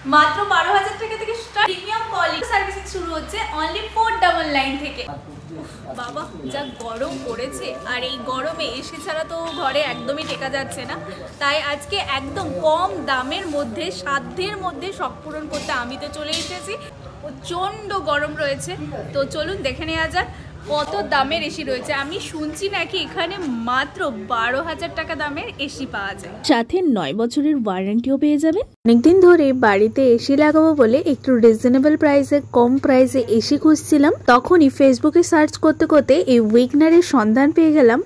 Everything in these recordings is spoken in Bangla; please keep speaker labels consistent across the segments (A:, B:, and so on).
A: মাত্র 12,000 টাকা থেকে স্টার্ট। প্রিমিয়াম কোয়ালিটি সার্ভিসিং শুরু হচ্ছে অনলি 499 থেকে। বাবা যা গরম পড়েছে, আর এই গরমে এসি ছাড়া তো ঘরে একদমই টেকা যাচ্ছে না, তাই আজকে একদম কম দামের মধ্যে সাধ্যের মধ্যে শখ পূরণ করতে আমি তো চলে এসেছি। প্রচণ্ড গরম রয়েছে, তো চলুন দেখে নেওয়া যাক কত দামের এসি রয়েছে। আমি শুনছি নাকি এখানে মাত্র 12,000 টাকা দামের এসি পাওয়া যায়,
B: সাথে 9 বছরের ওয়ারেন্টিও পেয়ে যাবেন। অনেকদিন ধরে বাড়িতে এসি লাগাবো বলে একটু রিজনেবল প্রাইসে কম প্রাইসে এসি খুঁজছিলাম, তখনই ফেসবুকে সার্চ করতে করতে এই উইগনারের সন্ধান পেয়ে গেলাম,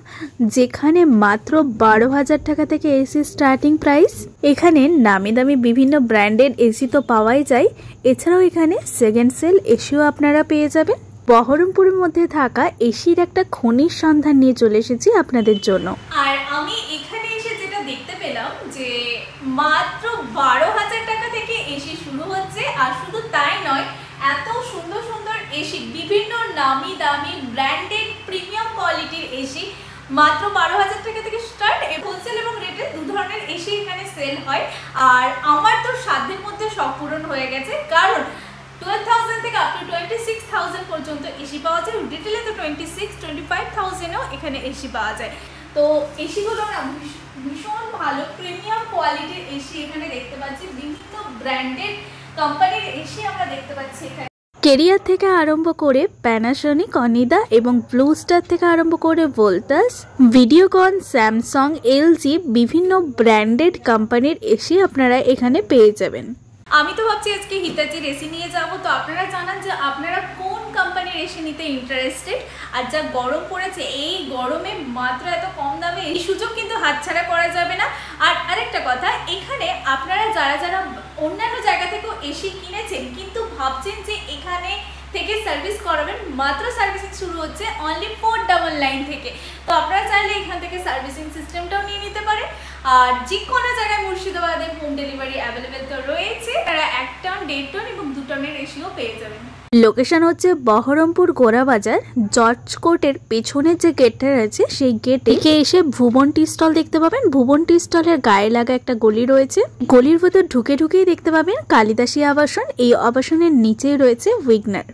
B: যেখানে মাত্র 12,000 টাকা থেকে এসি স্টার্টিং প্রাইস। এখানে নামি দামি বিভিন্ন ব্র্যান্ডের এসি তো পাওয়াই যায়, এছাড়াও এখানে সেকেন্ড সেল এসিও আপনারা পেয়ে যাবেন। বহরমপুরের মধ্যে থাকা এসির একটা খনির সন্ধান নিয়ে চলে এসেছি আপনাদের জন্য।
A: আর আমি এখানে এসে যেটা দেখতে পেলাম যে মাত্র 12,000 টাকা থেকে এসি শুরু হচ্ছে। আর শুধু তাই নয়, এত সুন্দর সুন্দর এসি, বিভিন্ন নামি দামি ব্র্যান্ডেড প্রিমিয়াম কোয়ালিটির এসি মাত্র 12,000 টাকা থেকে স্টার্ট। হোলসেল এবং রিটেল দু ধরনের এসি এখানে সেল হয়। আর আমার তো সাধ্যের মধ্যে শখ পূরণ হয়ে গেছে, কারণ 12,000 থেকে আপ টু 26,000 পর্যন্ত এসি পাওয়া যায়। রিটেলে তো 26-25,000-ও এখানে এসি পাওয়া যায়। তো এসিগুলো না ভীষণ ভালো প্রিমিয়াম কোয়ালিটির এসি এখানে দেখতে পাচ্ছি। বিভিন্ন ব্র্যান্ডেড কোম্পানির এসি আমরা দেখতে পাচ্ছি এখানে।
B: কেরিয়ার থেকে আরম্ভ করে প্যানাসোনিক, অনিডা এবং ব্লু স্টার থেকে আরম্ভ করে ভোল্টাস, ভিডিওকন, স্যামসাং, এলজি বিভিন্ন ব্র্যান্ডেড কোম্পানির এসি আপনারা এখানে পেয়ে যাবেন।
A: আমি তো ভাবছি আজকে হিতাচির এসি নিয়ে যাব, তো আপনারা জানান যে আপনারা কোন কোম্পানির এসি নিতে ইন্টারেস্টেড। আর যা গরম পড়েছে, এই গরমে মাত্র এত কম দামে এই সুযোগ কিন্তু হাতছাড়া করা যাবে না। আর আরেকটা কথা, এখানে আপনারা যারা যারা অন্যান্য জায়গা থেকেও এসি কিনেছেন কিন্তু ভাবছেন যে এখানে থেকে সার্ভিস করাবেন, মাত্র সার্ভিসিং শুরু হচ্ছে অনলি 499 থেকে। তো আপনারা চাইলে এখান থেকে সার্ভিসিং সিস্টেমটাও নিয়ে নিতে পারেন। আর যে কোনো জায়গায় মুর্শিদাবাদে হোম ডেলিভারি অ্যাভেলেবেল তো রয়েছে। তারা 1 টন, 1.5 টন এবং 2 টনের এসিও পেয়ে যাবেন।
B: লোকেশন হচ্ছে বহরমপুর গোড়াবাজার, জর্জ কোর্টের পেছনের যে গেটটা রয়েছে সেই গেটে এসে ভুবন টি স্টল দেখতে পাবেন। ভুবন টি স্টলের গায়ে লাগা একটা গলি রয়েছে, গলির ভেতর ঢুকেই দেখতে পাবেন কালিদাসী আবাসন। এই আবাসনের নিচেই রয়েছে উইগনার।